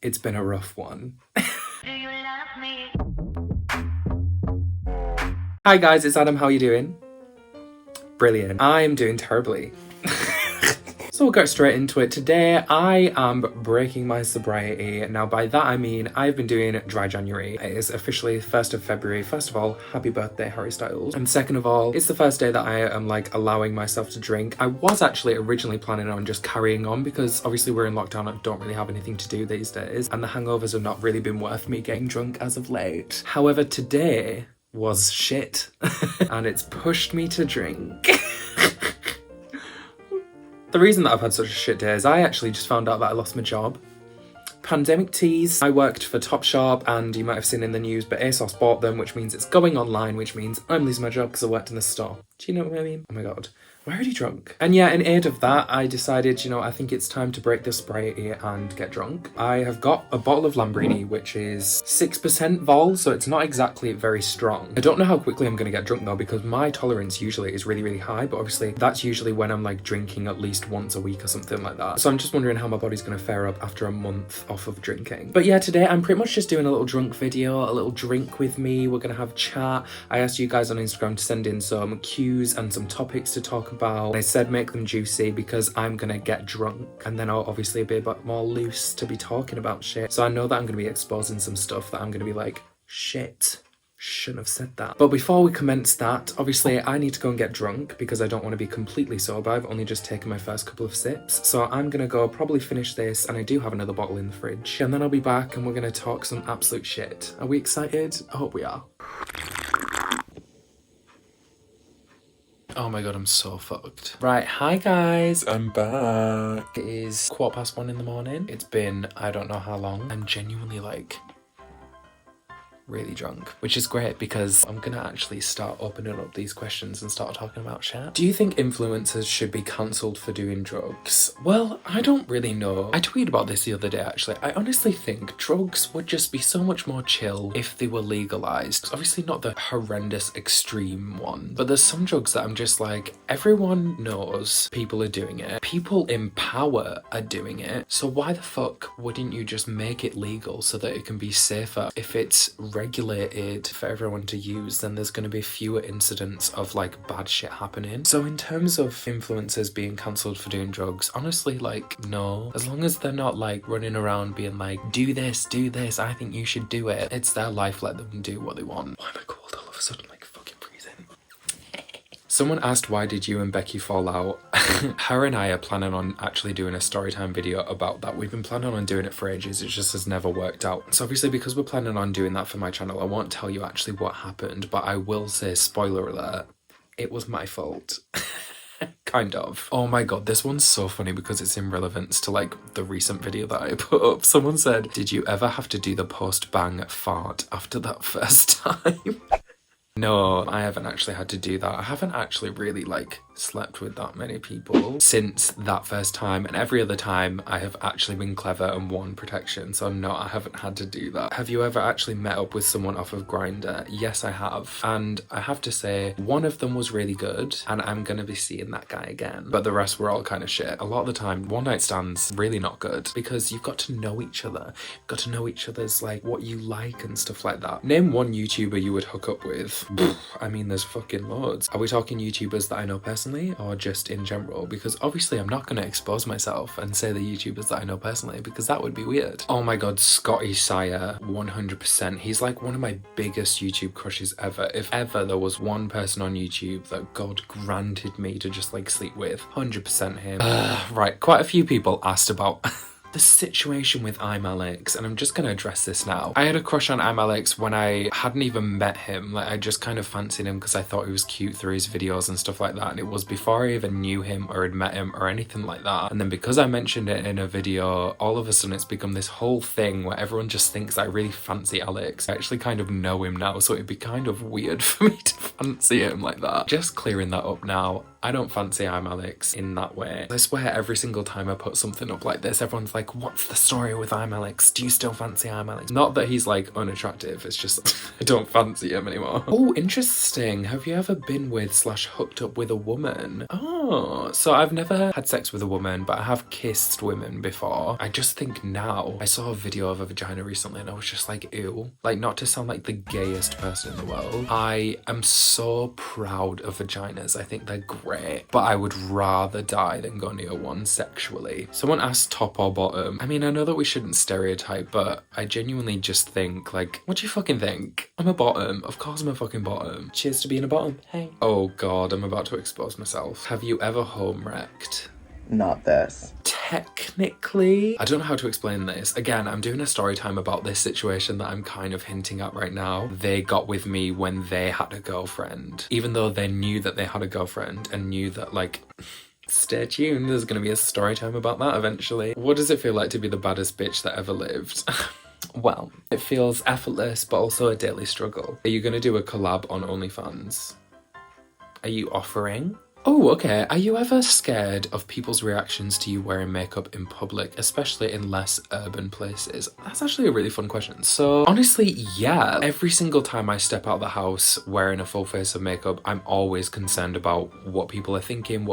It's been a rough one. Hi guys, it's Adam. How are you doing? Brilliant. I'm doing terribly. So we'll get straight into it. Today I am breaking my sobriety. Now by that I mean I've been doing dry January. It is officially 1st of February. First of all, happy birthday Harry Styles. And second of all, it's the first day that I am like allowing myself to drink. I was actually originally planning on just carrying on because obviously we're in lockdown and don't really have anything to do these days. And the hangovers have not really been worth me getting drunk as of late. However, today was shit. And it's pushed me to drink. The reason that I've had such a shit day is I actually just found out that I lost my job. Pandemic teas. I worked for Topshop and you might have seen in the news, but ASOS bought them, which means it's going online, which means I'm losing my job because I worked in the store. Do you know what I mean? Oh my god. We're already drunk. And yeah, in aid of that, I decided, you know, I think it's time to break the sobriety and get drunk. I have got a bottle of Lambrini, which is 6% vol, so it's not exactly very strong. I don't know how quickly I'm gonna get drunk though, because my tolerance usually is really, really high, but obviously that's usually when I'm like drinking at least once a week or something like that. So I'm just wondering how my body's gonna fare up after a month off of drinking. But yeah, today I'm pretty much just doing a little drunk video, a little drink with me. We're gonna have chat. I asked you guys on Instagram to send in some cues and some topics to talk about. I said make them juicy because I'm gonna get drunk and then I'll obviously be a bit more loose to be talking about shit. So I know that I'm gonna be exposing some stuff that I'm gonna be like, shit, shouldn't have said that. But before we commence that, obviously I need to go and get drunk because I don't want to be completely sober. I've only just taken my first couple of sips. So I'm gonna go probably finish this, and I do have another bottle in the fridge. And then I'll be back and we're gonna talk some absolute shit. Are we excited? I hope we are. Oh my god, I'm so fucked. Right, hi guys. I'm back. It is 1:15 in the morning. It's been, I don't know how long. I'm genuinely like really drunk, which is great because I'm gonna actually start opening up these questions and start talking about shit. Do you think influencers should be cancelled for doing drugs? Well, I don't really know. I tweeted about this the other day actually. I honestly think drugs would just be so much more chill if they were legalized. Obviously not the horrendous extreme one, but there's some drugs that I'm just like, everyone knows people are doing it. People in power are doing it. So why the fuck wouldn't you just make it legal so that it can be safer? If it's regulated for everyone to use, then there's going to be fewer incidents of like bad shit happening. So in terms of influencers being cancelled for doing drugs, honestly, like, no. As long as they're not like running around being like, do this, I think you should do it. It's their life, let them do what they want. Why am I cold all of a sudden, like fucking freezing? Someone asked why did you and Becky fall out? Her and I are planning on actually doing a storytime video about that. We've been planning on doing it for ages, it just has never worked out. So obviously because we're planning on doing that for my channel, I won't tell you actually what happened, but I will say, spoiler alert, it was my fault. Kind of. Oh my god, this one's so funny because it's in relevance to like the recent video that I put up. Someone said, did you ever have to do the post-bang fart after that first time? No, I haven't actually had to do that. I haven't actually really like slept with that many people since that first time, and every other time I have actually been clever and won protection, so no, I haven't had to do that. Have you ever actually met up with someone off of Grindr? Yes, I have, and I have to say one of them was really good and I'm gonna be seeing that guy again, but the rest were all kind of shit. A lot of the time one night stands really not good because you've got to know each other. You've got to know each other's like what you like and stuff like that. Name one YouTuber you would hook up with. I mean, there's fucking loads. Are we talking YouTubers that I know personally or just in general? Because obviously I'm not going to expose myself and say the YouTubers that I know personally because that would be weird. Oh my god, Scotty Sire, 100%. He's like one of my biggest YouTube crushes ever. If ever there was one person on YouTube that God granted me to just like sleep with, 100% him. Right, quite a few people asked about the situation with I'm Alex, and I'm just gonna address this now. I had a crush on I'm Alex when I hadn't even met him. Like, I just kind of fancied him because I thought he was cute through his videos and stuff like that, and it was before I even knew him or had met him or anything like that. And then because I mentioned it in a video, all of a sudden it's become this whole thing where everyone just thinks I really fancy Alex. I actually kind of know him now, so it'd be kind of weird for me to fancy him like that. Just clearing that up now. I don't fancy I'm Alex in that way. I swear every single time I put something up like this, everyone's like, like, what's the story with I'm Alex? Do you still fancy I'm Alex? Not that he's like unattractive, it's just I don't fancy him anymore. Oh, interesting. Have you ever been with / hooked up with a woman? Oh, so I've never had sex with a woman, but I have kissed women before. I just think now, I saw a video of a vagina recently and I was just like, ew. Like, not to sound like the gayest person in the world, I am so proud of vaginas. I think they're great, but I would rather die than go near one sexually. Someone asked top or bottom. I mean, I know that we shouldn't stereotype, but I genuinely just think, like, what do you fucking think? I'm a bottom. Of course I'm a fucking bottom. Cheers to being a bottom. Hey. Oh God, I'm about to expose myself. Have you ever home wrecked? Not this. Technically, I don't know how to explain this. Again, I'm doing a story time about this situation that I'm kind of hinting at right now. They got with me when they had a girlfriend, even though they knew that they had a girlfriend and knew that, like, stay tuned, there's gonna be a story time about that eventually. What does it feel like to be the baddest bitch that ever lived? Well, it feels effortless, but also a daily struggle. Are you gonna do a collab on OnlyFans? Are you offering? Oh, okay. Are you ever scared of people's reactions to you wearing makeup in public, especially in less urban places? That's actually a really fun question. So honestly, yeah. Every single time I step out the house wearing a full face of makeup, I'm always concerned about what people are thinking,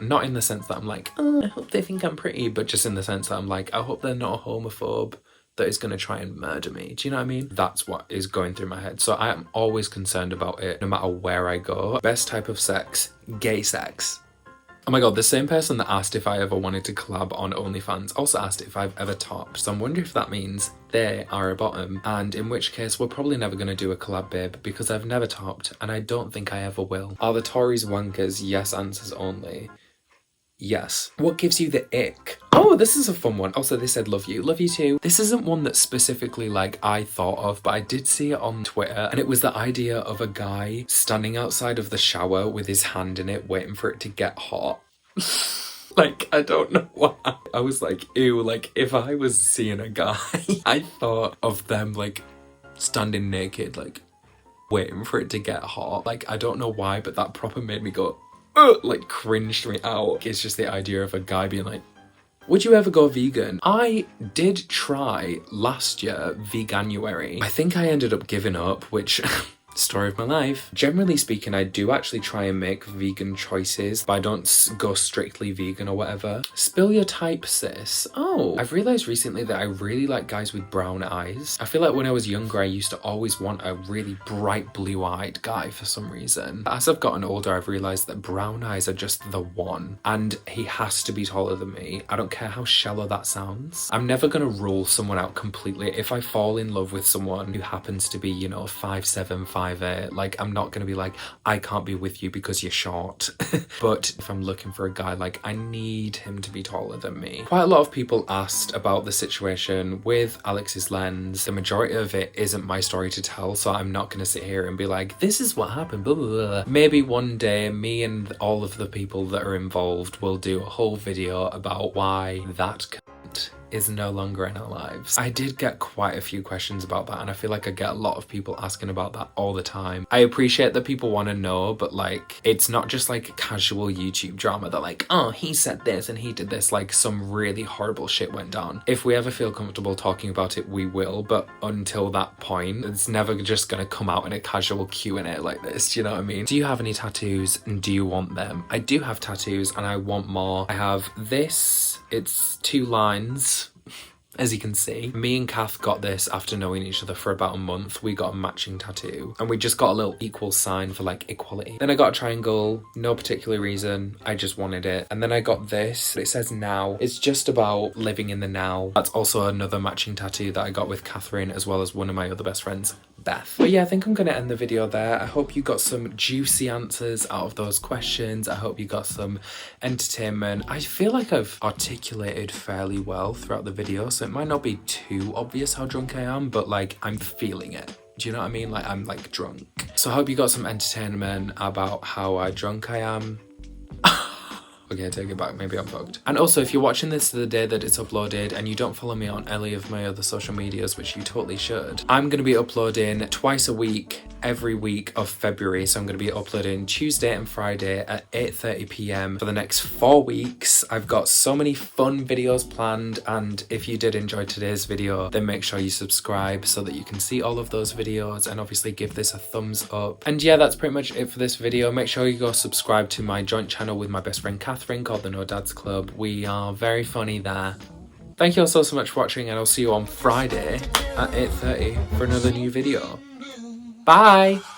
not in the sense that I'm like, oh, I hope they think I'm pretty, but just in the sense that I'm like, I hope they're not a homophobe that is going to try and murder me. Do you know what I mean? That's what is going through my head. So I am always concerned about it, no matter where I go. Best type of sex, gay sex. Oh my God, the same person that asked if I ever wanted to collab on OnlyFans also asked if I've ever topped. So I'm wondering if that means they are a bottom, and in which case we're probably never going to do a collab, babe, because I've never topped and I don't think I ever will. Are the Tories wankers? Yes answers only. Yes. What gives you the ick? Oh, this is a fun one. Also, they said love you. Love you too. This isn't one that specifically, like, I thought of, but I did see it on Twitter, and it was the idea of a guy standing outside of the shower with his hand in it, waiting for it to get hot. Like, I don't know why. I was like, ew, like, if I was seeing a guy, I thought of them, like, standing naked, like, waiting for it to get hot. Like, I don't know why, but that proper made me go, like, cringed me out. It's just the idea of a guy being like, would you ever go vegan? I did try last year, Veganuary. I think I ended up giving up, which story of my life. Generally speaking, I do actually try and make vegan choices, but I don't go strictly vegan or whatever. Spill your type, sis. Oh, I've realized recently that I really like guys with brown eyes. I feel like when I was younger, I used to always want a really bright blue-eyed guy for some reason. As I've gotten older, I've realized that brown eyes are just the one, and he has to be taller than me. I don't care how shallow that sounds. I'm never gonna rule someone out completely. If I fall in love with someone who happens to be, you know, 5'7", 5'8", like, I'm not gonna be like, I can't be with you because you're short. But if I'm looking for a guy, like, I need him to be taller than me. Quite a lot of people asked about the situation with Alex's lens. The majority of it isn't my story to tell, so I'm not gonna sit here and be like, this is what happened, blah, blah, blah. Maybe one day, me and all of the people that are involved will do a whole video about why that cunt is no longer in our lives. I did get quite a few questions about that, and I feel like I get a lot of people asking about that all the time. I appreciate that people want to know, but like, it's not just like casual YouTube drama that like, oh, he said this and he did this, like some really horrible shit went down. If we ever feel comfortable talking about it, we will, but until that point, it's never just gonna come out in a casual Q&A like this, do you know what I mean? Do you have any tattoos and do you want them? I do have tattoos and I want more. I have this, it's 2 lines. As you can see, me and Kath got this after knowing each other for about a month. We got a matching tattoo and we just got a little equal sign for like equality. Then I got a triangle, no particular reason, I just wanted it. And then I got this, it says now. It's just about living in the now. That's also another matching tattoo that I got with Catherine, as well as one of my other best friends, Beth. But yeah, I think I'm gonna end the video there. I hope you got some juicy answers out of those questions. I hope you got some entertainment. I feel like I've articulated fairly well throughout the video, so it might not be too obvious how drunk I am, but like, I'm feeling it. Do you know what I mean? Like, I'm like drunk. So I hope you got some entertainment about how drunk I am. Okay, I take it back. Maybe I'm fucked. And also, if you're watching this the day that it's uploaded and you don't follow me on any of my other social medias, which you totally should, I'm going to be uploading twice a week, every week of February. So I'm going to be uploading Tuesday and Friday at 8:30 p.m. for the next 4 weeks. I've got so many fun videos planned. And if you did enjoy today's video, then make sure you subscribe so that you can see all of those videos, and obviously give this a thumbs up. And yeah, that's pretty much it for this video. Make sure you go subscribe to my joint channel with my best friend Catherine called the No Dads Club. We are very funny there. Thank you all so much for watching, and I'll see you on Friday at 8:30 for another new video. Bye!